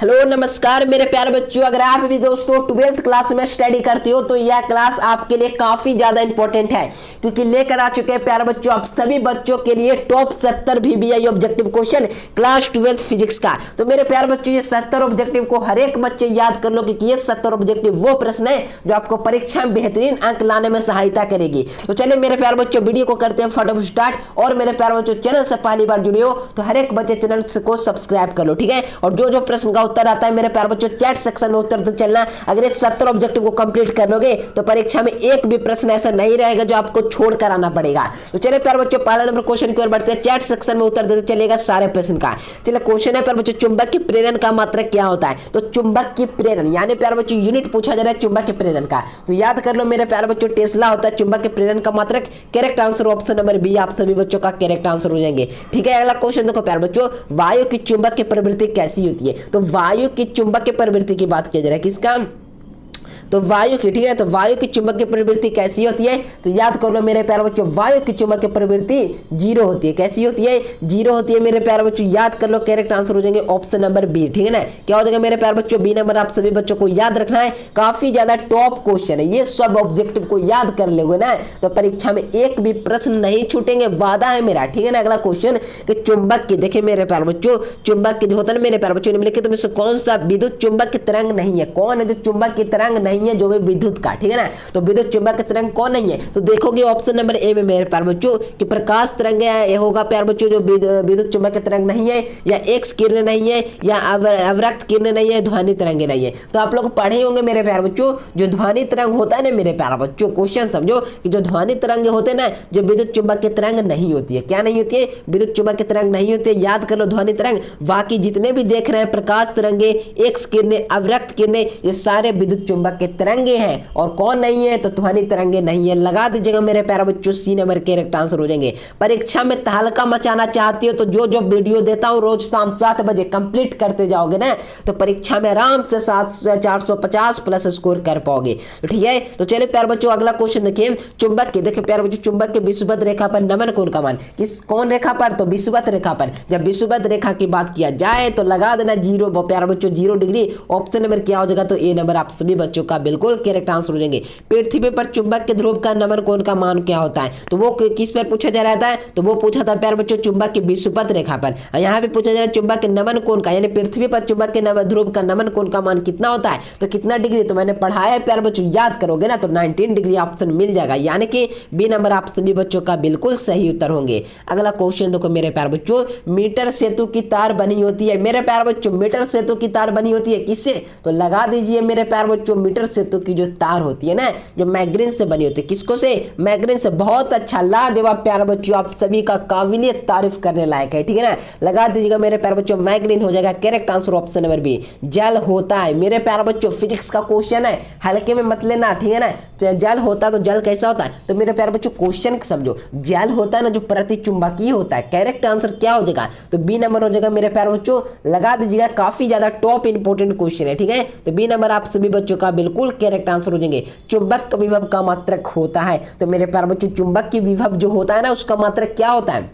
Hello नमस्कार मेरे प्यारे बच्चों, अगर आप भी दोस्तों 12th क्लास में स्टडी करते हो तो यह क्लास आपके लिए काफी ज्यादा इंपॉर्टेंट है, क्योंकि लेकर आ चुके हैं प्यारे बच्चों आप सभी बच्चों के लिए top 70 VBI objective question class 12th physics का। तो मेरे प्यारे बच्चों ये 70 ऑब्जेक्टिव को हर एक बच्चे याद कर लो, क्योंकि ये 70 ऑब्जेक्टिव वो प्रश्न है जो आपको परीक्षा में बेहतरीन अंक लाने में सहायता करेगी। तो चलिए मेरे प्यारे बच्चों वीडियो को करते हैं फटाफट स्टार्ट। और मेरे प्यारे बच्चों चैनल से पहली बार जुड़े हो तो हर एक बच्चे चैनल को सब्सक्राइब कर लो, ठीक है। और जो जो प्रश्न का उत्तर आता है मेरे प्यारे बच्चों चैट सेक्शन में उत्तर देते चलना। अगर ये 70 ऑब्जेक्टिव को कंप्लीट कर लोगे तो परीक्षा में एक भी प्रश्न ऐसा नहीं रहेगा जो आपको छोड़ कर आना पड़ेगा। तो चलिए प्यारे बच्चों पहला नंबर क्वेश्चन की ओर बढ़ते हैं। चैट सेक्शन में उत्तर देते चलेगा सारे प्रश्न का। चलिए क्वेश्चन है प्यारे बच्चों, चुंबक की प्रेरण का मात्रक क्या होता है? तो चुंबक की प्रेरण यानी प्यारे बच्चों यूनिट पूछा जा रहा है चुंबक के प्रेरण का, तो याद कर लो मेरे प्यारे बच्चों टेस्ला होता है चुंबक के प्रेरण का मात्रक। Correct answer option number B आप सभी बच्चों का करेक्ट आंसर हो जाएंगे, ठीक है। अगला क्वेश्चन देखो प्यारे बच्चों, वायु की चुंबक की प्रवृत्ति कैसी होती है? तो वायु की चुंबक की प्रवृत्ति की बात किया जा रहा है, किसका? तो वायु की, ठीक है। तो वायु की चुंबक की प्रवृत्ति कैसी होती है? तो याद कर लो मेरे प्यारे बच्चों वायु की चुंबक की प्रवृत्ति जीरो होती है। कैसी होती है? जीरो होती है मेरे प्यारे बच्चों, याद कर लो। करेक्ट आंसर हो जाएंगे ऑप्शन नंबर बी, ठीक है ना। क्या हो जाएगा मेरे प्यारे बच्चों? बी नंबर आप सभी बच्चों को याद रखना है, काफी ज्यादा टॉप क्वेश्चन है ये। सब ऑब्जेक्टिव को याद कर लोगे ना तो परीक्षा में एक भी प्रश्न नहीं छूटेंगे, वादा है मेरा, ठीक है ना। अगला क्वेश्चन कि चुंबक की, देखिए मेरे प्यारे बच्चों चुंबक की जो होता है ना मेरे प्यारे बच्चों निम्नलिखित में से कौन सा विद्युत चुंबक की तरंग नहीं है? कौन है जो चुंबक की तरंग नहीं है जो भी विद्युत का, ठीक है ना। तो विद्युत चुंबक की तरंग कौन नहीं है? तो देखोगे ऑप्शन नंबर ए में मेरे प्यारे बच्चों कि प्रकाश तरंग ये होगा प्यारे बच्चों जो विद्युत चुंबक की तरंग नहीं है, या एक्स किरण नहीं है, या अवरक्त किरण नहीं है, ध्वनि तरंग नहीं है। तो आप लोग पढ़े होंगे मेरे प्यारे बच्चों जो ध्वनि तरंग होता है ना मेरे प्यारे बच्चों, क्वेश्चन समझो कि जो ध्वनि तरंग होते हैं ना जो विद्युत चुंबक की तरंग नहीं होती है। क्या नहीं होती है? विद्युत चुंबक की तरंग नहीं होती है, याद कर लो ध्वनि तरंग। बाकी जितने भी देख रहे हैं प्रकाश तरंगे, एक्स किरणें, अवरक्त किरणें, ये सारे विद्युत चुंबक के तरंगे हैं। और कौन नहीं है? तो ध्वनि तरंगे नहीं है। लगा दीजिएगा मेरे प्यारे बच्चों सी नंबर करेक्ट आंसर हो जाएंगे। परीक्षा में तहलका मचाना चाहती हो तो जो जो वीडियो देता हूं रोज शाम 7 बजे कंप्लीट करते जाओगे ना तो परीक्षा में आराम से 450 प्लस स्कोर कर पाओगे, तो ठीक है। तो चलिए प्यारे बच्चों अगला क्वेश्चन देखिए चुंबक के, देखिए प्यारे बच्चों चुंबक के विषुवत रेखा पर नमन कोण का मान किस कौन रेखा पर? तो विषुवत रेखा पर। जब विषुवत रेखा की बात किया जाए तो लगा देना 0 प्यारे बच्चों 0 डिग्री। ऑप्शन नंबर क्या हो जाएगा? तो ए नंबर आप सभी बच्चों का बिल्कुल करेक्ट आंसर हो जाएंगे। पृथ्वी पर चुंबक के ध्रुव का नमन कोण का मान क्या होता है? तो वो किस पर पूछा जा रहा था? तो वो पूछा था प्यारे बच्चों चुंबक की विषुवत रेखा पर। यहाँ पे पूछा जा रहा है चुंबक के नमन कोण का, यानी पृथ्वी पर चुंबक के ध्रुव का नमन कोण का मान कितना होता है? तो कितना डिग्री? तो मैंने पढ़ाया प्यारे बच्चों, याद करोगे ना तो 19 डिग्री ऑप्शन मिल जाएगा, यानी कि बी नंबर आप सभी बच्चों का बिल्कुल सही उत्तर होंगे। अगला क्वेश्चन देखो मेरे प्यारे बच्चों, मीटर सेतु की तार बनी होती है मेरे प्यारे बच्चों, मीटर सेतु की तार बनी होती है किससे? तो लगा दीजिए मेरे प्यारे बच्चों मीटर सेतु की जो तार होती है ना जो मैग्रीन से बनी होती है। किसको से? मैग्रीन से। बहुत अच्छा, लाजवाब प्यारे बच्चों, आप सभी का काबिलियत तारीफ करने लायक है, ठीक है ना। लगा दीजिएगा मेरे प्यारे बच्चों मैग्रीन हो जाएगा correct answer option number B. जल होता है मेरे प्यारे बच्चों, फिजिक्स का क्वेश्चन है, हल्के में मत लेना, ठीक है ना। जल होता है तो जल कैसा होता है? तो मेरे प्यारे बच्चों क्वेश्चन समझो, जल होता है ना जो प्रतिचुंबकीय होता है। करेक्ट आंसर क्या हो जाएगा? तो बी नंबर हो जाएगा मेरे प्यारे बच्चों। लगा दीजिएगा, काफी ज्यादा टॉप इंपोर्टेंट क्वेश्चन है, ठीक है। तो बी नंबर आप सभी बच्चों का बिल्कुल करेक्ट आंसर हो जाएंगे। चुंबक विभव का मात्रक होता है, तो मेरे प्यारे बच्चों चुंबक की विभव जो होता है ना उसका मात्रक क्या होता है?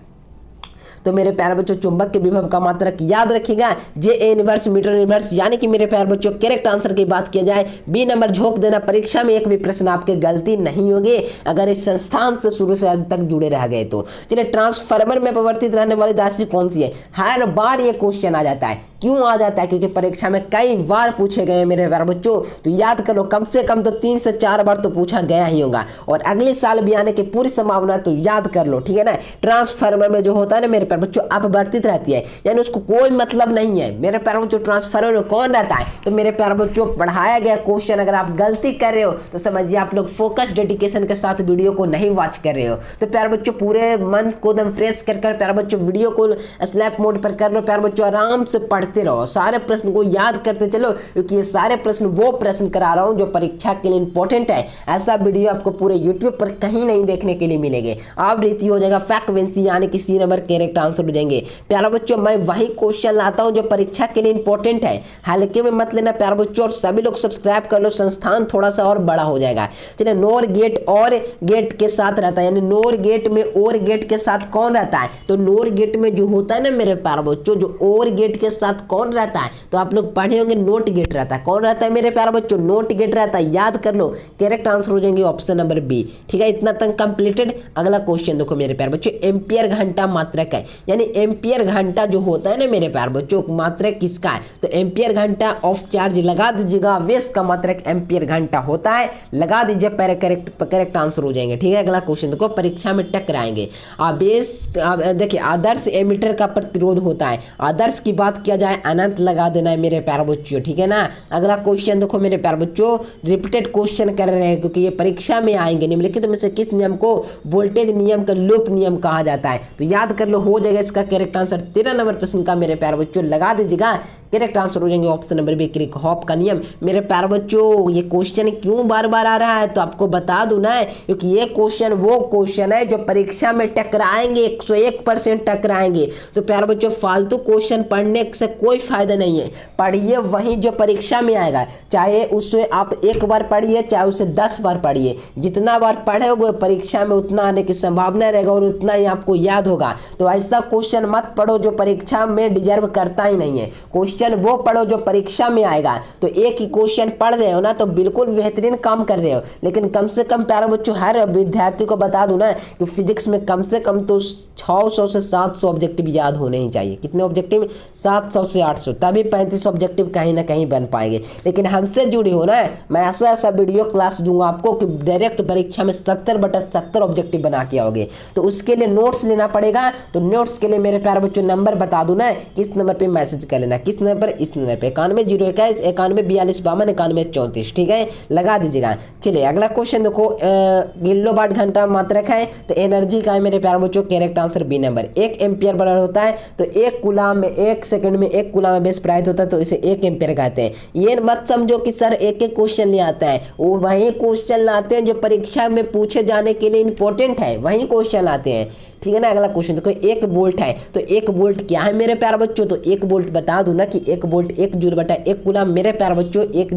तो मेरे प्यारे बच्चों चुंबक के विभव का मात्रक याद रखिएगा जे ए इनवर्स मीटर इनवर्स, यानी कि मेरे प्यारे बच्चों करेक्ट आंसर की बात किया जाए बी नंबर झोंक देना। परीक्षा में एक भी प्रश्न आपके गलती नहीं होगी अगर इस संस्थान से शुरू से अंत तक जुड़े रह गए तो। चलिए ट्रांसफार्मर में परिवर्तित रहने वाली राशि कौन सी है? हर बार ये क्वेश्चन आ जाता है। क्यों आ जाता है? क्योंकि परीक्षा में कई बार पूछे गए मेरे प्यारे बच्चों, तो याद करो कम से कम तो 3 से 4 बार तो पूछा गया ही होगा, और अगले साल भी आने की पूरी संभावना, तो याद कर लो, ठीक है ना। ट्रांसफार्मर में जो होता है ना मेरे प्यारे बच्चों अपवर्तित रहती है, यानी उसको कोई मतलब नहीं है मेरे प्यारे बच्चों। ट्रांसफार्मर में कौन रहता है? तो मेरे प्यारे बच्चों पढ़ाया गया क्वेश्चन अगर आप गलती कर रहे हो तो समझिए आप लोग फोकस डेडिकेशन के साथ वीडियो को नहीं वॉच कर रहे हो। तो प्यारे बच्चों पूरे मन को एकदम फ्रेश कर प्यारे बच्चों वीडियो को स्लैप मोड पर कर लो प्यारे बच्चों, आराम से पढ़ते रहो, सारे प्रश्न को याद करते चलो, क्योंकि ये सारे प्रश्न वो प्रश्न करा रहा हूं जो परीक्षा के लिए इंपॉर्टेंट है। ऐसा वीडियो आपको पूरे यूट्यूब पर कहीं नहीं देखने के लिए मिलेंगे। आप रीति हो जाएगा फ्रीक्वेंसी, यानी कि सी नंबर करेक्ट आंसर हो जाएंगे। प्यारा बच्चों मैं वही क्वेश्चन लाता हूं जो परीक्षा के लिए इंपॉर्टेंट है, हल्के में मत लेना प्यारा बच्चों। और सभी लोग सब्सक्राइब कर लो, संस्थान थोड़ा सा और बड़ा हो जाएगा। चलिए नोर गेट और गेट के साथ रहता है, यानी नोर गेट में और गेट के साथ कौन रहता है? तो नोर गेट में जो होता है ना मेरे प्यारे बच्चों, जो और गेट के साथ साथ कौन रहता है? तो आप लोग पढ़े होंगे नोट गेट रहता है। कौन रहता है मेरे प्यारे बच्चों? नोट गेट रहता है, याद कर लो। करेक्ट आंसर हो जाएंगे ऑप्शन नंबर बी। ठीक है, इतना तक कंप्लीटेड। अगला क्वेश्चन देखो मेरे प्यारे बच्चों, एम्पियर घंटा मात्रक है, यानी एम्पियर घंटा जो होता है ना मेरे प्यारे बच्चों, मात्रक किसका है? तो एम्पियर घंटा ऑफ चार्ज लगा दीजिएगा, आवेश का मात्रक एम्पियर घंटा होता है, लगा दीजिए, करेक्ट आंसर हो जाएंगे। ठीक है, अगला क्वेश्चन देखो, परीक्षा में टकराएंगे। आवेश देखिए, आदर्श एमिटर का प्रतिरोध होता है, आदर्श की बात किया जाए अनंत लगा देना है मेरे प्यारे बच्चों। ठीक है ना, अगला क्वेश्चन देखो मेरे प्यारे बच्चों, रिपीटेड क्वेश्चन कर रहे हैं क्योंकि ये परीक्षा में आएंगे। निम्नलिखित में से किस नियम को वोल्टेज नियम का लूप नियम कहा जाता है? तो याद कर लो, हो जाएगा इसका करेक्ट आंसर 13 नंबर प्रश्न का मेरे प्यारे बच्चों, लगा दीजिएगा, करेक्ट आंसर हो जाएंगे ऑप्शन नंबर बी, किरचॉफ का नियम। मेरे प्यारे बच्चों, ये क्वेश्चन क्यों बार बार आ रहा है तो आपको बता दूं ना, क्योंकि ये क्वेश्चन वो क्वेश्चन है जो परीक्षा में टकराएंगे, 101% टकराएंगे। तो प्यारे बच्चों, फालतू क्वेश्चन पढ़ने से कोई फायदा नहीं है, पढ़िए वही जो परीक्षा में आएगा, चाहे उससे आप एक बार पढ़िए चाहे उसे 10 बार पढ़िए, जितना बार पढ़ोगे परीक्षा में उतना आने की संभावना रहेगा और उतना ही आपको याद होगा। तो ऐसा क्वेश्चन मत पढ़ो जो परीक्षा में डिजर्व करता ही नहीं है, क्वेश्चन वो पढ़ो जो परीक्षा में आएगा। तो एक ही क्वेश्चन पढ़ रहे हो ना तो बिल्कुल बेहतरीन काम कर रहे हो, लेकिन कम से कम प्यारे बच्चों हर विद्यार्थी को बता दूं ना कि फिजिक्स में कम से कम तो 600 से 700 ऑब्जेक्टिव याद होने ही चाहिए। कितने ऑब्जेक्टिव? 700 से 800, तभी 35 ऑब्जेक्टिव कहीं ना कहीं बन पाएंगे। लेकिन हमसे जुड़ी हो ना, मैं ऐसा ऐसा वीडियो क्लास दूंगा आपको कि डायरेक्ट परीक्षा में 70/70 ऑब्जेक्टिव बना के आओगे। तो उसके लिए नोट्स लेना पड़ेगा। तो नोट्स के लिए मेरे प्यारे बच्चों नंबर बता दूं ना, किस नंबर पे मैसेज कर लेना, किस नंबर पर? इस नंबर पे 9101 9142 52 9134। ठीक है, लगा दीजिएगा। चलिए अगला क्वेश्चन देखो, किलोवाट घंटा मात्रक है तो एनर्जी का है मेरे प्यारे बच्चों, correct answer B number. 1 ampere बराबर होता है तो 1 कूलाम में 1 सेकंड में 1 कूलाम में बेस प्राइस होता है, तो इसे 1 एम्पियर कहते हैं। ये मत समझो कि सर एक एक क्वेश्चन ले आता है, वो वही क्वेश्चन लाते हैं जो परीक्षा में पूछे जाने के लिए इंपॉर्टेंट है, वही क्वेश्चन लाते हैं। ठीक है ना, अगला क्वेश्चन देखो, 1 वोल्ट है तो 1 वोल्ट क्या है मेरे प्यारे बच्चों? तो 1 वोल्ट बता दूं ना कि 1 वोल्ट 1 जूल बटा 1 कूलाम मेरे प्यारे बच्चों, 1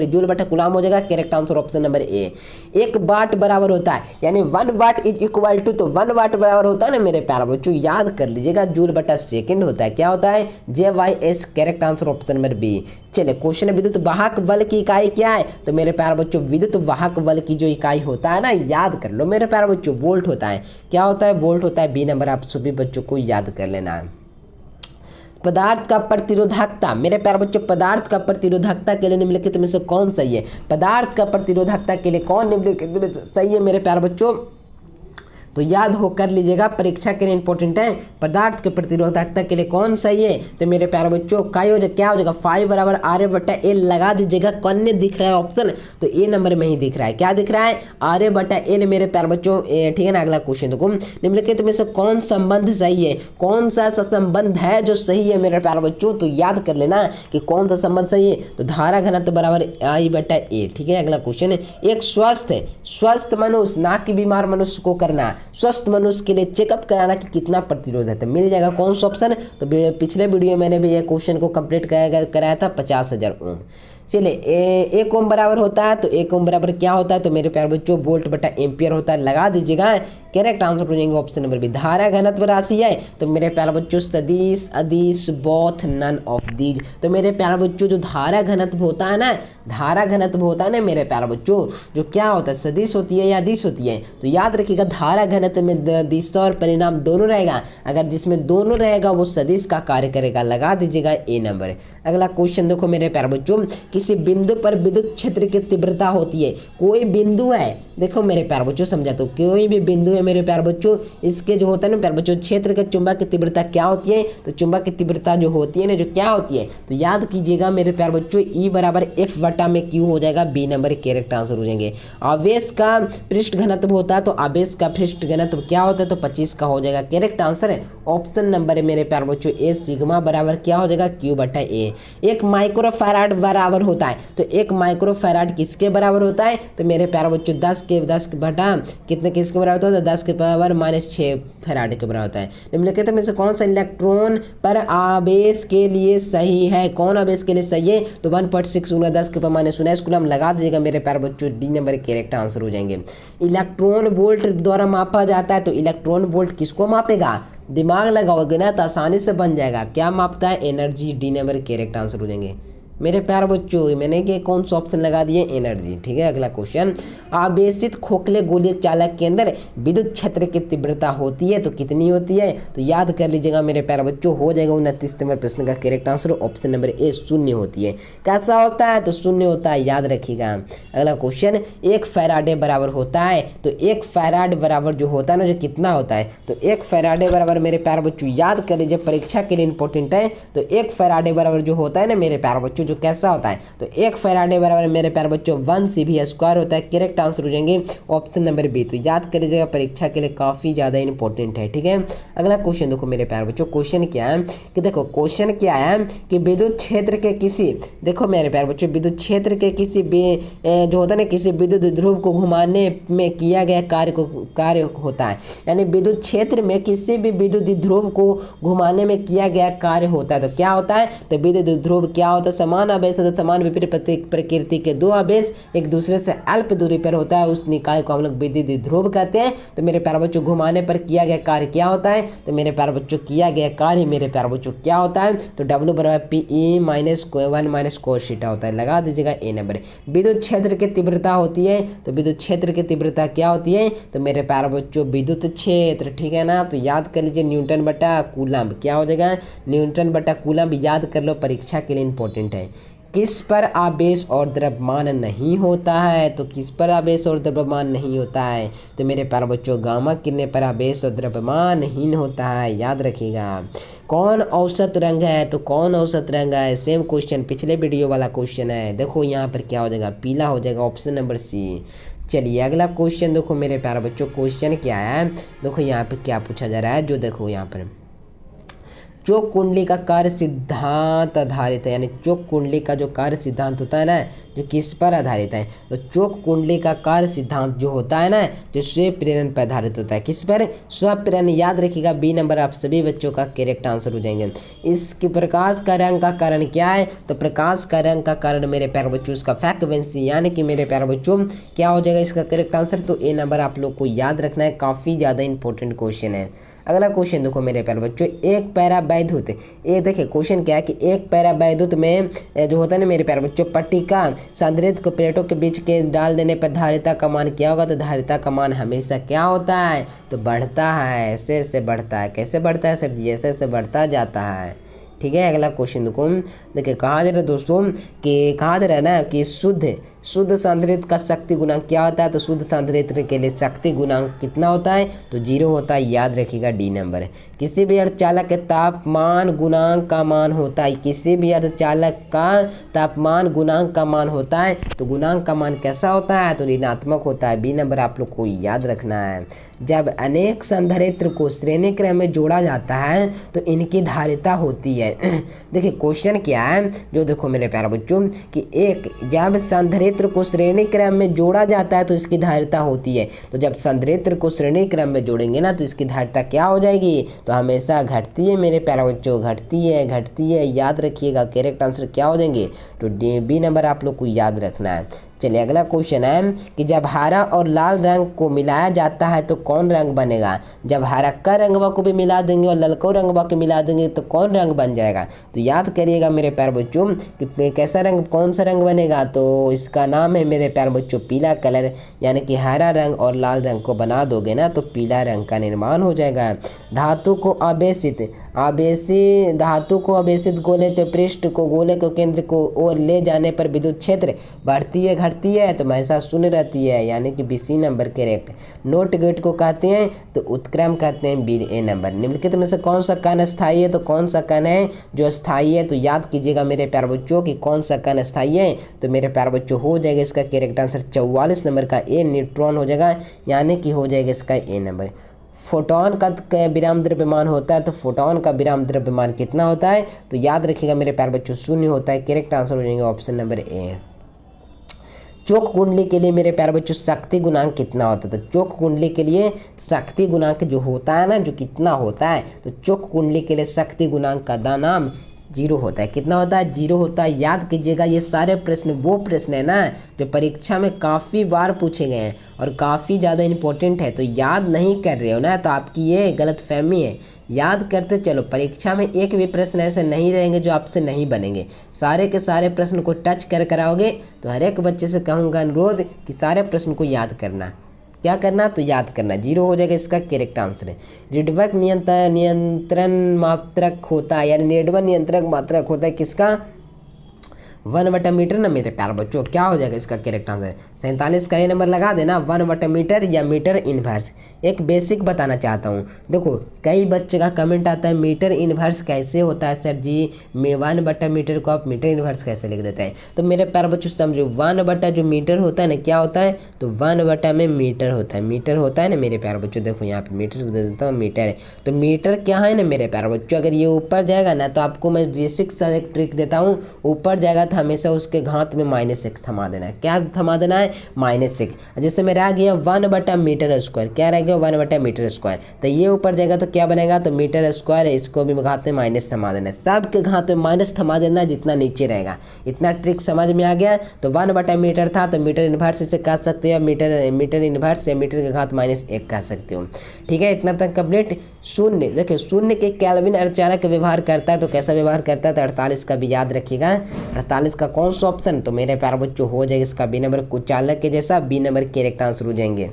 जूल बटा कूलाम हो जाएगा, correct answer option number A. 1 वाट बराबर होता है, यानी 1 वाट इज इक्वल टू, तो 1 वाट बराबर होता है ना मेरे प्यारे बच्चों, याद कर लीजिएगा, जूल बटा सेकंड होता है। क्या होता है? JYS, correct answer option number B. चलिए क्वेश्चन, विद्युत वाहक बल की इकाई क्या है? तो मेरे प्यारे बच्चों, विद्युत वाहक बल की जो इकाई होता है ना, याद कर लो मेरे प्यारे बच्चों, वोल्ट होता है। क्या होता है? वोल्ट होता है, बी नंबर आप सभी बच्चों को याद कर लेना है। पदार्थ का प्रतिरोधकता, मेरे प्यारे बच्चों, पदार्थ का प्रतिरोधकता के लिए निम्नलिखित में से कौन सही है? पदार्थ का प्रतिरोधकता के लिए कौन निम्नलिखित में सही है मेरे प्यारे बच्चों? तो याद हो कर लीजिएगा, परीक्षा के लिए इंपॉर्टेंट है। पदार्थ के प्रतिरोधकता के लिए कौन सही है? तो मेरे प्यारे बच्चों, क्या हो जाएगा? 5 बराबर RA/L लगा दीजिएगा। कौन ने दिख रहा है ऑप्शन? तो ए नंबर में ही दिख रहा है। क्या दिख रहा है? RA/L मेरे प्यारे बच्चों। ठीक है ना, अगला क्वेश्चन देखो, निम्नलिखित में से कौन संबंध सही है? कौन सा संबंध है जो सही है मेरे प्यारे बच्चों? तो याद कर लेना कि कौन सा संबंध सही है। तो धारा घनत्व बराबर I/A। ठीक है, अगला क्वेश्चन है, एक स्वस्थ मनुष्य, ना कि बीमार मनुष्य को करना, स्वस्थ मनुष्य के लिए चेकअप कराना कि कितना प्रतिरोध है? तो मिल जाएगा कौन सा ऑप्शन? तो पिछले वीडियो मैंने भी ये क्वेश्चन को कंप्लीट कराया था, 50,000 ओम। चलिए 1 ओम बराबर होता है तो 1 ओम बराबर क्या होता है? तो मेरे प्यारे बच्चों, वोल्ट बटा एम्पियर होता है, लगा दीजिएगा, करेक्ट आंसर हो जाएंगे ऑप्शन नंबर बी। धारा घनत्व राशि है तो मेरे प्यारे बच्चों, सदिश, अदिश, बोथ, नन ऑफ दीज। तो मेरे प्यारे बच्चों, जो धारा घनत्व होता है ना, धारा घनत्व होता है ना मेरे प्यारे बच्चों, जो क्या होता है, सदिश होती है या अदिश होती है? तो याद रखिएगा, धारा घनत्व में दिशा और परिणाम दोनों रहेगा, अगर जिसमें दोनों रहेगा वो सदिश का कार्य करेगा, लगा दीजिएगा ए नंबर। अगला क्वेश्चन देखो मेरे प्यारे बच्चों, किसी बिंदु पर विद्युत क्षेत्र की तीव्रता होती है। कोई बिंदु है, देखो मेरे प्यारे बच्चों, समझा, तो कोई भी बिंदु है मेरे प्यारे बच्चों, इसके जो होता है ना प्यारे बच्चों, क्षेत्र के चुंबक की तीव्रता क्या होती है? तो चुंबक की तीव्रता जो होती है ना, जो क्या होती है? तो याद कीजिएगा मेरे प्यारे बच्चों, E बराबर F/Q हो जाएगा, बी नंबर करेक्ट आंसर हो जाएंगे। आवेश का पृष्ठ घनत्व होता है तो आवेश का पृष्ठ घनत्व क्या होता है? तो 25 का हो जाएगा, करेक्ट आंसर है ऑप्शन नंबर है मेरे प्यारे बच्चों ए। सिग्मा बराबर क्या हो जाएगा? Q/A। 1 माइक्रोफैराड बराबर होता है, तो 1 माइक्रो फैराड किसके बराबर होता है? तो मेरे प्यारे बच्चों 10 बटा कितने किसके बराबर होता है? 10 के पावर -6 फैराड के बराबर होता है। निम्नलिखित में से कौन सा इलेक्ट्रॉन पर आवेश के लिए सही है? कौन आवेश के लिए सही है? तो 1.6 × 10 के पावर -19 कूलम लगा दीजिएगा मेरे प्यारे बच्चों, डी नंबर करेक्ट आंसर हो जाएंगे। इलेक्ट्रॉन वोल्ट द्वारा मापा जाता है, तो इलेक्ट्रॉन वोल्ट किसको मापेगा? दिमाग लगाओगे ना तो आसानी से बन जाएगा। क्या मापता है? Energy, D number correct answer हो जाएंगे मेरे प्यारे बच्चों। मैंने कि कौन सा ऑप्शन लगा दिए? एनर्जी। ठीक है, अगला क्वेश्चन, आवेशित खोखले गोलीय चालक के अंदर विद्युत क्षेत्र की तीव्रता होती है तो कितनी होती है? तो याद कर लीजिएगा मेरे प्यारे बच्चों, हो जाएगा 29 नंबर प्रश्न का correct answer option number A 0 होती है। कैसा होता है? तो 0 होता है, याद रखिएगा। अगला क्वेश्चन, 1 फैराडे बराबर होता है, तो 1 फैराड बराबर जो होता है ना, जो कितना होता है? तो 1 फैराडे बराबर मेरे प्यारे बच्चों याद कर लीजिए, परीक्षा के लिए इंपॉर्टेंट है। तो 1 फैराडे बराबर जो होता है ना मेरे प्यारे बच्चों, जो कैसा होता है? तो 1 फैराडे बराबर मेरे प्यारे बच्चों 1 cv² होता है। करेक्ट आंसर हो जाएंगे ऑप्शन नंबर बी। तो याद कर लीजिएगा, परीक्षा के लिए काफी ज्यादा इंपॉर्टेंट है। ठीक है, अगला क्वेश्चन देखो मेरे प्यारे बच्चों, क्वेश्चन क्या है कि देखो क्वेश्चन क्या है कि विद्युत क्षेत्र के किसी, देखो मेरे प्यारे बच्चों, विद्युत क्षेत्र के किसी जो होता है ना, किसी विद्युत ध्रुव को घुमाने में किया गया कार्य होता है। यानी विद्युत क्षेत्र में किसी भी विद्युत ध्रुव को घुमाने में किया गया कार्य होता है, तो क्या होता है? तो विद्युत ध्रुव क्या होता है? समान आवेश, समान विपरीत प्रकृति के 2 आवेश एक दूसरे से अल्प दूरी पर होता है, उस निकाय को हम लोग विद्युत ध्रुव कहते हैं। तो मेरे प्यारे बच्चों, घुमाने पर किया गया कार्य क्या होता है? तो मेरे प्यारे बच्चों, किया गया कार्य मेरे प्यारे बच्चों क्या होता है? तो W बराबर PE -1 cos थीटा होता है। लगा दीजिएगा ए नंबर। विद्युत क्षेत्र की तीव्रता होती है, तो विद्युत क्षेत्र की तीव्रता क्या होती है? तो मेरे प्यारे बच्चों विद्युत क्षेत्र, ठीक है ना। तो याद कर लीजिए न्यूटन बटा कूलम्ब, क्या हो जाएगा? न्यूटन बटा कूलम्ब। याद कर लो, परीक्षा के लिए इंपॉर्टेंट है। किस पर आवेश और द्रव्यमान नहीं होता है? तो किस पर आवेश और द्रव्यमान नहीं होता है? तो मेरे प्यारे बच्चों गामा किरणें पर आवेश और द्रव्यमान नहीं होता है, याद रखिएगा। कौन औसत रंग है? तो कौन औसत रंग है? सेम क्वेश्चन पिछले वीडियो वाला क्वेश्चन है। देखो यहाँ पर क्या हो जाएगा? पीला हो जाएगा, ऑप्शन नंबर सी। चलिए अगला क्वेश्चन देखो मेरे प्यारे बच्चों, क्वेश्चन क्या है? देखो यहाँ पर क्या पूछा जा रहा है, जो देखो यहाँ पर चौक कुंडली का कार्य सिद्धांत आधारित है। यानी चौक कुंडली का जो कार्य सिद्धांत होता है ना, जो किस पर आधारित है? तो चौक कुंडली का कार्य सिद्धांत जो होता है ना, जो स्व प्रेरण पर आधारित होता है। किस पर? स्व प्रेरण। याद रखिएगा, बी नंबर आप सभी बच्चों का करेक्ट आंसर हो जाएंगे। इसके प्रकाश का रंग का कारण क्या है? तो प्रकाश का रंग का कारण मेरे प्यारे बच्चों इसका फ्रीक्वेंसी, यानी कि मेरे प्यारे बच्चों क्या हो जाएगा इसका करेक्ट आंसर? तो ए नंबर आप लोग को याद रखना है, काफ़ी ज़्यादा इंपॉर्टेंट क्वेश्चन है। अगला क्वेश्चन देखो मेरे प्यारे बच्चों, एक पैरा वैद्युत, ये देखिए क्वेश्चन क्या है कि एक पैरा वैद्युत में जो होता है ना मेरे प्यारे बच्चों, पट्टिका संधारित्र को प्लेटों के बीच के डाल देने पर धारिता का मान क्या होगा? तो धारिता का मान हमेशा क्या होता है? तो बढ़ता है, ऐसे ऐसे बढ़ता है। कैसे बढ़ता है सर जी? ऐसे ऐसे बढ़ता जाता है। ठीक है, अगला क्वेश्चन देखो, देखिए कहा जा रहा है दोस्तों कि कहा जा रहा है ना कि शुद्ध सांद्रित्र का शक्ति गुणांक क्या होता है? तो शुद्ध सांद्रित्र के लिए शक्ति गुणांक कितना होता है? तो 0 होता है। याद रखिएगा, डी नंबर। किसी भी अर्धचालक के तापमान गुणांक का मान होता है, किसी भी अर्धचालक का तापमान गुणांक का मान होता है, तो गुणांक का मान कैसा होता है? तो ऋणात्मक होता है। बी नंबर आप लोग को याद रखना है। जब अनेक संधारित्र को श्रेणी क्रम में जोड़ा जाता है तो इनकी धारिता होती है। देखिए क्वेश्चन क्या है, जो देखो मेरे प्यारे बच्चों कि एक जब संधारित्र को श्रेणी क्रम में जोड़ा जाता है तो इसकी धारिता होती है। तो जब संधारित्र को श्रेणी क्रम में जोड़ेंगे ना, तो इसकी धारिता क्या हो जाएगी? तो हमेशा घटती है मेरे प्यारे बच्चों, घटती है। याद रखिएगा, करेक्ट आंसर क्या हो जाएंगे? तो बी नंबर आप लोग को याद रखना है। चलिए अगला क्वेश्चन है कि जब हरा और लाल रंग को मिलाया जाता है तो कौन रंग बनेगा? जब हरा का रंगवा को भी मिला देंगे और ललको रंगवा को मिला देंगे तो कौन रंग बन जाएगा? तो याद करिएगा मेरे प्यारे बच्चों कि कैसा रंग, कौन सा रंग बनेगा? तो इसका नाम है मेरे प्यारे बच्चों पीला कलर। यानी कि हरा रंग और लाल रंग को बना दोगे ना तो पीला रंग का निर्माण हो जाएगा। धातु को आवेशित गोले के पृष्ठ को गोले को केंद्र को ओर ले जाने पर विद्युत क्षेत्र बढ़ती है घटती है? तो हमेशा शून्य रहती है, यानी कि B C number correct. Not gate को कहते हैं तो उत्क्रम कहते हैं, बी ए नंबर। निम्नलिखित में से कौन सा कण स्थायी है? तो कौन सा कण है जो स्थायी है? तो याद कीजिएगा मेरे प्यारे बच्चों कि कौन सा कण स्थायी है? तो मेरे प्यारे बच्चों हो जाएगा इसका करेक्ट आंसर 44 नंबर का ए न्यूट्रॉन हो जाएगा, यानी कि हो जाएगा इसका ए नंबर। फोटोन का विराम द्रव्यमान होता है, तो फोटोन का विराम द्रव्यमान कितना होता है? तो याद रखिएगा मेरे प्यारे बच्चों, 0 होता है। करेक्ट आंसर हो जाएंगे ऑप्शन नंबर ए। चोक कुंडली के लिए मेरे प्यारे बच्चों शक्ति गुणांक कितना होता है? तो चोक कुंडली के लिए शक्ति गुणांक जो होता है ना, जो कितना होता है, तो चोक कुंडली के लिए शक्ति गुणांक का नाम 0 होता है। कितना होता है? 0 होता है। याद कीजिएगा, ये सारे प्रश्न वो प्रश्न है ना जो परीक्षा में काफ़ी बार पूछे गए हैं और काफ़ी ज़्यादा इंपॉर्टेंट है। तो याद नहीं कर रहे हो ना, तो आपकी ये गलतफहमी है। याद करते चलो, परीक्षा में एक भी प्रश्न ऐसे नहीं रहेंगे जो आपसे नहीं बनेंगे। सारे के सारे प्रश्न को टच कर कराओगे। तो हर एक बच्चे से कहूँगा अनुरोध कि सारे प्रश्न को याद करना। क्या करना? तो याद करना। 0 हो जाएगा इसका करेक्ट आंसर है। रिडवर्क नियंत्रण मात्रक होता है, यानी नेटवर्क नियंत्रक मात्रक होता है किसका? 1/मीटर ना मेरे प्यारे बच्चों। क्या हो जाएगा इसका करेक्ट आंसर? 47 का ये नंबर लगा देना। 1/मीटर या मीटर इनवर्स। एक बेसिक बताना चाहता हूँ। देखो, कई बच्चे का कमेंट आता है मीटर इनवर्स कैसे होता है सर जी, 1/मीटर को आप मीटर इनवर्स कैसे लिख देते हैं? तो मेरे प्यारे बच्चों समझो, 1/, जो मीटर होता है ना, क्या होता है? तो 1/, में मीटर होता है। मीटर होता है ना मेरे प्यारे बच्चों। देखो यहाँ पे मीटर दे देता हूँ, मीटर है। तो मीटर क्या है ना मेरे प्यारे बच्चों, अगर ये ऊपर जाएगा ना, तो आपको मैं बेसिक सा एक ट्रिक देता हूँ। ऊपर जाएगा हमेशा उसके घात में -1 थमा देना है। क्या थमा देना है? -1। जैसे मेरा आ गया 1/मीटर स्क्वायर। क्या रह गया? 1/मीटर स्क्वायर। तो ये ऊपर जाएगा तो क्या बनेगा? तो मीटर स्क्वायर है। इसको भी घात में माइनस थमा देना है। सबके घात में माइनस थमा देना है जितना नीचे रहेगा। इतना ट्रिक समझ में आ गया? तो 1/मीटर था तो मीटर इनवर्स इसे कह सकते हो, मीटर इनवर्स या मीटर के घात -1 कह सकते हो। ठीक है, इतना तक कंप्लीट। शून्य, देखिए शून्य के केल्विन अर्धचालक व्यवहार करता है, तो कैसा व्यवहार करता है? तो 48 का भी याद रखिएगा। 48 का कौन सा ऑप्शन? तो मेरे प्यारे बच्चों हो जाएगा इसका बी नंबर, कुचालक के जैसा बी नंबर करेक्ट आंसर हो जाएंगे।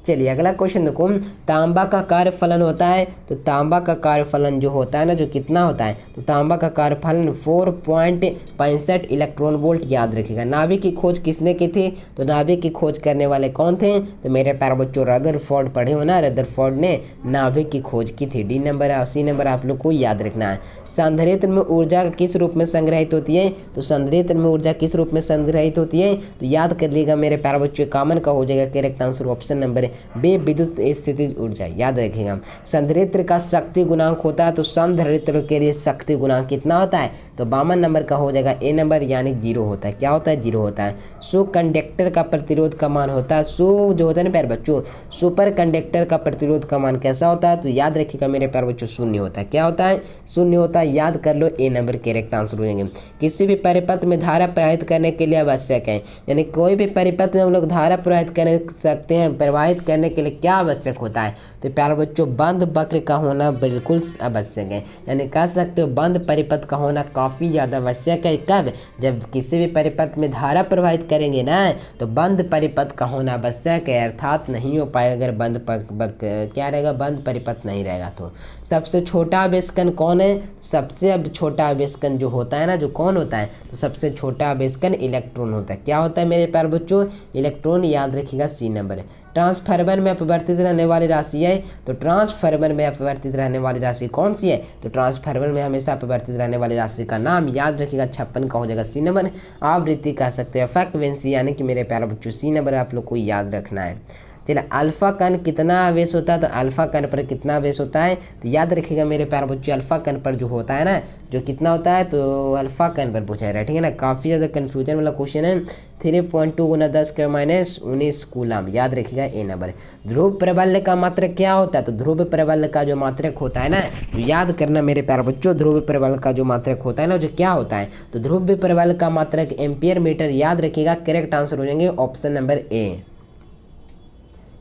चलिए अगला क्वेश्चन देखो, तांबा का कार्यफलन होता है। तो तांबा का कार्यफलन जो होता है ना, जो कितना होता है? तो तांबा का कार्यफलन 4.65 इलेक्ट्रॉन वोल्ट। याद रखिएगा। नाभिक की खोज किसने की थी? तो नाभिक की खोज करने वाले कौन थे? तो मेरे प्यारे बच्चों रदरफोर्ड पढ़े हो ना, रदरफोर्ड ने नाभिक की खोज की थी। डी नंबर और सी नंबर आप लोग को याद रखना है। संधारित्र में ऊर्जा किस रूप में संग्रहित होती है? तो संधारित्र में ऊर्जा किस रूप में संग्रहित होती है? तो याद कर लीजिएगा मेरे प्यारे बच्चों, कॉमन का हो जाएगा करेक्ट आंसर ऑप्शन नंबर बे, विद्युत स्थितिज ऊर्जा। याद रखिएगा। संधारित्र का शक्ति गुणांक होता है, तो संधारित्र के लिए शक्ति गुणांक कितना होता है? तो 52 नंबर का हो जाएगा ए नंबर, यानी 0 होता है। क्या होता है? 0 होता है। सु कंडक्टर का प्रतिरोध का मान होता है, सु जो होता है ना प्यारे बच्चों, सुपर कंडक्टर का प्रतिरोध का मान कैसा होता है? तो याद रखिएगा मेरे प्यारे बच्चों, 0 होता है। क्या होता है? 0 होता है। याद कर लो, ए नंबर करेक्ट आंसर हो जाएंगे। किसी भी परिपथ में धारा प्रवाहित करने के लिए आवश्यक है, यानी कोई भी परिपथ में हम लोग धारा प्रवाहित कर सकते हैं। प्रवाहित करने के लिए क्या आवश्यक होता है? तो प्यारे बच्चों, बंद वक्र का होना बिल्कुल आवश्यक है। यानी कह सकते हो बंद परिपथ का होना काफ़ी ज़्यादा आवश्यक है। कब? जब किसी भी परिपथ में धारा प्रवाहित करेंगे ना, तो बंद परिपथ का होना आवश्यक है। अर्थात नहीं हो पाएगा अगर क्या रहेगा? बंद परिपथ नहीं रहेगा। तो सबसे छोटा आवेशकण कौन है? सबसे अब छोटा आवेशकण जो होता है ना, जो कौन होता है? तो सबसे छोटा आवेशकण इलेक्ट्रॉन होता है। क्या होता है मेरे प्यारे बच्चों? इलेक्ट्रॉन। याद रखिएगा, सी नंबर है। ट्रांसफार्मर में अपवर्तित रहने वाली राशि है। तो ट्रांसफार्मर में अपवर्तित रहने वाली राशि कौन सी है? तो ट्रांसफार्मर में हमेशा अपवर्तित रहने वाली राशि का नाम याद रखिएगा, 56 का हो जाएगा सी नंबर। आवृत्ति कह सकते हैं, फ्रीक्वेंसी, यानी कि मेरे प्यारे बच्चों सी नंबर आप लोग को याद रखना है। चलिए, अल्फा कण कितना आवेश होता है? तो अल्फा कण पर कितना आवेश होता है? तो याद रखिएगा मेरे प्यारे बच्चों, अल्फा कण पर जो होता है ना, जो कितना होता है? तो अल्फा कण पर पूछा जा रहा है। ठीक है ना, काफ़ी ज़्यादा कन्फ्यूजन वाला क्वेश्चन है। 3.2 × 10⁻⁻19 कूलम। याद रखिएगा, ए नंबर। ध्रुव प्रबल्य का मात्रक क्या होता है? तो ध्रुव प्रबल्य का जो मात्रक होता है ना, तो याद करना मेरे प्यारे बच्चों, ध्रुव प्रबल्य का जो मात्रक होता है ना, जो क्या होता है? तो ध्रुव प्रबल्य का मात्रक एम्पियर मीटर। याद रखिएगा, करेक्ट आंसर हो जाएंगे ऑप्शन नंबर ए।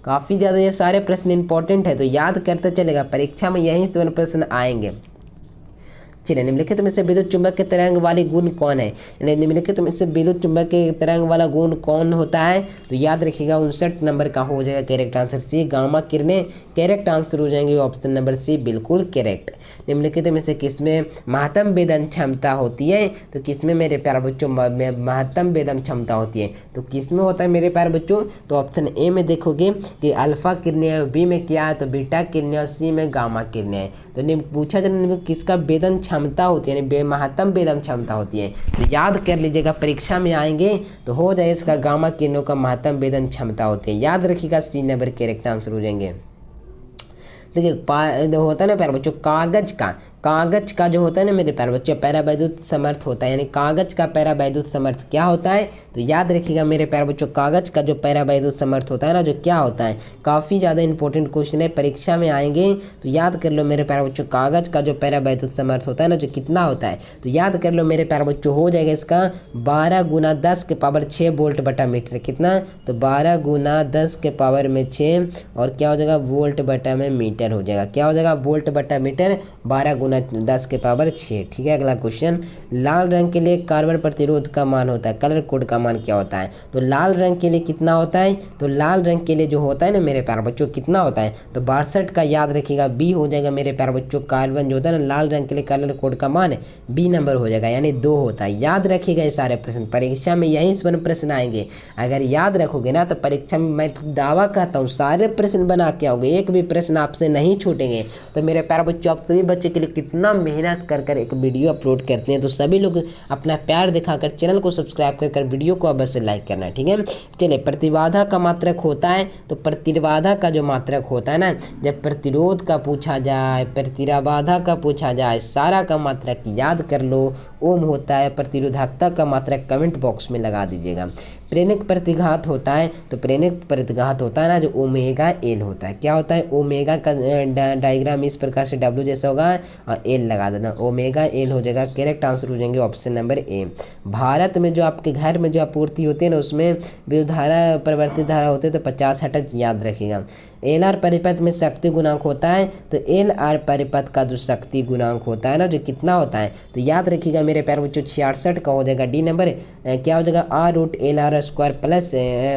काफ़ी ज़्यादा ये सारे प्रश्न इंपॉर्टेंट है, तो याद करते चलेगा, परीक्षा में यहीं से प्रश्न आएंगे। चलिए, निम्नलिखित में से विद्युत चुंबक के तरंग वाली गुण कौन है? यानी निम्नलिखित में से विद्युत चुंबक के तरंग वाला गुण कौन होता है? तो याद रखिएगा, 59 नंबर का हो जाएगा करेक्ट आंसर सी, गामा किरणें। करेक्ट आंसर हो जाएंगे ऑप्शन नंबर सी, बिल्कुल करेक्ट। निम्नलिखित में से किसमें महत्तम वेदन क्षमता होती है? तो किसमें मेरे प्यारे बच्चों महत्तम वेदन क्षमता होती है? तो किसमें होता है मेरे प्यारे बच्चों? तो ऑप्शन ए में देखोगे कि अल्फा किरणें, बी में क्या है? तो बीटा किरणें, और सी में गामा किरणें। तो पूछा जाए किसका वेदन क्षमता होती है, यानी महत्तम वेदन क्षमता होती है। तो याद कर लीजिएगा, परीक्षा में आएंगे तो हो जाए इसका गामा किरणों का महत्तम वेदन क्षमता होती है। याद रखिएगा, सी नंबर करेक्ट आंसर हो जाएंगे। देखिए होता है ना प्यारे बच्चों, कागज का जो होता है ना मेरे प्यारे बच्चों परावैद्युत समर्थ होता है, यानी कागज का परावैद्युत समर्थ क्या होता है, तो याद रखिएगा मेरे प्यारे बच्चों कागज का जो परावैद्युत समर्थ होता है ना, जो क्या होता है, काफ़ी ज़्यादा इंपॉर्टेंट क्वेश्चन है, परीक्षा में आएंगे तो याद कर लो मेरे प्यारे बच्चों, कागज का जो परावैद्युत समर्थ होता है ना, जो कितना होता है, तो याद कर लो मेरे प्यारे बच्चों, हो जाएगा इसका 12 गुना 10 के पावर 6 वोल्ट बटा मीटर। कितना, तो 12 गुना 10 के पावर में 6 और क्या हो जाएगा, वोल्ट बटा में मीटर हो जाएगा। क्या हो जाएगा, वोल्ट बटा मीटर 12 गुना 10 के पावर 6। ठीक है, अगला क्वेश्चन, लाल रंग के लिए कार्बन प्रतिरोध का मान होता है, कलर कोड का मान क्या होता है, तो लाल रंग के लिए कितना होता है, तो लाल रंग के लिए जो होता है ना मेरे प्यारे बच्चों कितना होता है, तो 62 का याद रखिएगा बी हो जाएगा मेरे प्यारे बच्चों, कार्बन जो होता है ना लाल रंग के लिए कलर कोड का मान बी नंबर हो जाएगा, यानी 2 होता है। याद रखिएगा ये सारे प्रश्न, परीक्षा में यही से प्रश्न आएंगे, अगर याद रखोगे ना तो परीक्षा में मैं दावा कहता हूँ सारे प्रश्न बना के आओगे, एक भी प्रश्न आपसे नहीं छूटेंगे। तो मेरे प्यारे बच्चों, आप सभी बच्चों के लिए कितना मेहनत कर एक वीडियो अपलोड करते हैं, तो सभी लोग अपना प्यार दिखाकर चैनल को सब्सक्राइब कर वीडियो को अवश्य लाइक करना। ठीक है, चलिए, प्रतिबाधा का मात्रक होता है, तो प्रतिबाधा का जो मात्रक होता है ना, जब प्रतिरोध का पूछा जाए, प्रतिबाधा का पूछा जाए, सारा का मात्रक याद कर लो, ओम होता है। प्रतिरोधकता का मात्रक कमेंट बॉक्स में लगा दीजिएगा। प्रेरक प्रतिघात होता है, तो प्रेरक प्रतिघात होता है ना जो ओमेगा एल होता है। क्या होता है, ओमेगा का डायग्राम इस प्रकार से डब्ल्यू जैसा होगा और एल लगा देना, ओमेगा एल हो जाएगा। करेक्ट आंसर हो जाएंगे ऑप्शन नंबर ए। भारत में जो आपके घर में जो आपूर्ति होती है ना, उसमें विद्युत धारा परिवर्तित धारा होती है, तो 50 हर्ट्ज याद रखिएगा। एल आर परिपथ में शक्ति गुणांक होता है, तो एल आर परिपथ का जो शक्ति गुणांक होता है ना, जो कितना होता है, तो याद रखिएगा मेरे प्यारे बच्चों 66 का हो जाएगा डी नंबर। क्या हो जाएगा, R root L R square plus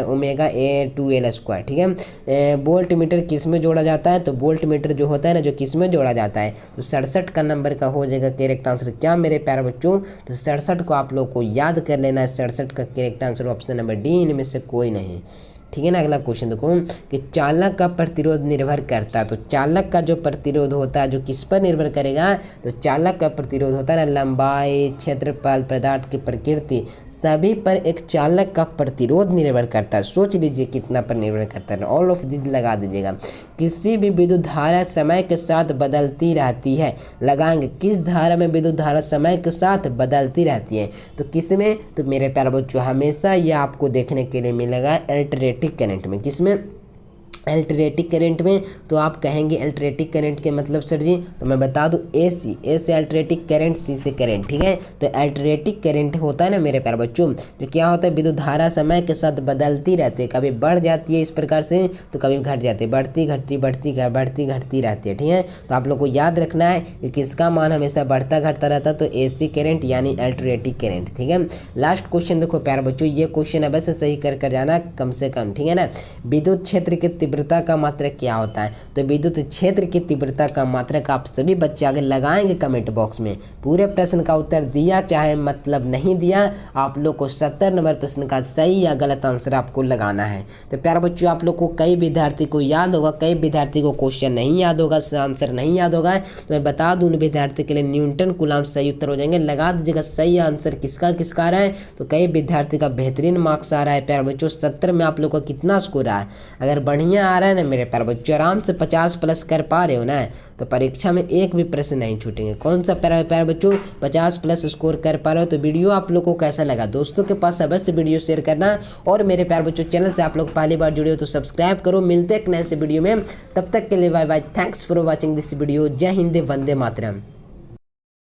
omega a 2 L square. ठीक है, वोल्ट मीटर किस में जोड़ा जाता है, तो वोल्ट मीटर जो होता है ना, जो किस में जोड़ा जाता है, तो 67 का नंबर का हो जाएगा करेक्ट आंसर। क्या मेरे प्यारे बच्चों, तो 67 को आप लोग को याद कर लेना है, 67 का correct answer option number D, इनमें से कोई नहीं। ठीक है ना, अगला क्वेश्चन देखो कि चालक का प्रतिरोध निर्भर करता है, तो चालक का जो प्रतिरोध होता है जो किस पर निर्भर करेगा, तो चालक का प्रतिरोध होता है ना लंबाई, क्षेत्रफल, पदार्थ की प्रकृति, सभी पर एक चालक का प्रतिरोध निर्भर करता है। सोच लीजिए कितना पर निर्भर करता है, ऑल ऑफ दिस लगा दीजिएगा। किसी भी विद्युत धारा समय के साथ बदलती रहती है, लगाएंगे किस धारा में विद्युत धारा समय के साथ बदलती रहती है, तो किस में, तो मेरे प्यारे बच्चों हमेशा यह आपको देखने के लिए मिलेगा अल्टरनेटिव करंट में। किसमें, अल्टरनेटिंग करंट में। तो आप कहेंगे अल्टरनेटिंग करंट के मतलब सर जी, तो मैं बता दूं ए से अल्टरनेटिंग करंट, सी से करंट। ठीक है, तो अल्टरनेटिंग करंट होता है ना मेरे प्यारे बच्चों, जो क्या होता है, विद्युत धारा समय के साथ बदलती रहती है, कभी बढ़ जाती है इस प्रकार से, तो कभी घट जाती है, बढ़ती घटती रहती है। ठीक है, तो आप लोग को याद रखना है कि किसका मान हमेशा बढ़ता घटता रहता है, तो एसी करंट यानी अल्टरनेटिंग करंट। ठीक है, लास्ट क्वेश्चन देखो प्यारे बच्चों, ये क्वेश्चन अवश्य सही कर जाना कम से कम। ठीक है ना, विद्युत क्षेत्र के तीव्रता का मात्रक क्या होता है, तो विद्युत क्षेत्र की तीव्रता का मात्रक आप सभी बच्चे आगे लगाएंगे कमेंट बॉक्स में। पूरे प्रश्न का उत्तर दिया चाहे मतलब नहीं दिया, आप लोग को 70 नंबर प्रश्न का सही या गलत आंसर आपको लगाना है। तो प्यारे बच्चों, आप लोग को कई विद्यार्थी को याद होगा, कई विद्यार्थी को क्वेश्चन नहीं याद होगा, आंसर नहीं याद होगा, तो मैं बता दूं उन विद्यार्थी के लिए न्यूटन कूलम्ब सही उत्तर हो जाएंगे। लगा दीजिएगा सही आंसर किसका आ रहा है, तो कई विद्यार्थी का बेहतरीन मार्क्स आ रहा है प्यारे बच्चों। 70 में आप लोग का कितना स्कोर आ है, अगर बढ़िया आ रहा है ना मेरे प्यारे बच्चों, आराम से 50 प्लस कर पा रहे हो ना, तो परीक्षा में एक भी प्रश्न नहीं छूटेंगे। कौन सा प्यारे बच्चों 50 प्लस स्कोर कर पा रहे हो। तो वीडियो आप लोग को कैसा लगा, दोस्तों के पास अवश्य वीडियो शेयर करना, और मेरे प्यारे बच्चों चैनल से आप लोग पहली बार जुड़े हो तो सब्सक्राइब करो। मिलते हैं एक नए से वीडियो में, तब तक के लिए bye bye, thanks for watching this video. जय हिंद, वंदे मातरम।